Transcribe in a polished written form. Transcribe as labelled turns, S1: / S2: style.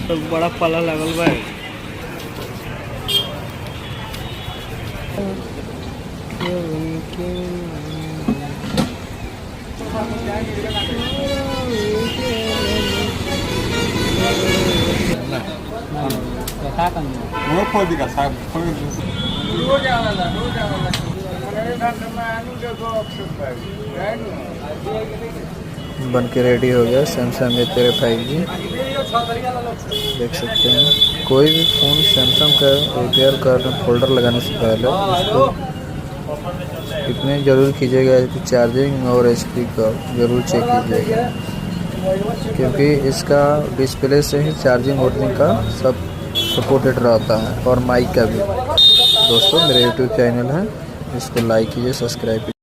S1: तो बड़ा पाला लगल बा।
S2: बन के रेडी हो गया सैमसंग A13 5G। देख सकते हैं कोई भी फ़ोन सैमसंग का रिपेयर करने फोल्डर लगाने से पहले उसको इतने ज़रूर कीजिएगा कि चार्जिंग और HP का ज़रूर चेक कीजिएगा, क्योंकि इसका डिस्प्ले से ही चार्जिंग वोटिंग का सब सपोर्टेड रहता है और माइक का भी। दोस्तों मेरा YouTube चैनल है, इसको लाइक कीजिए, सब्सक्राइब कीजिए।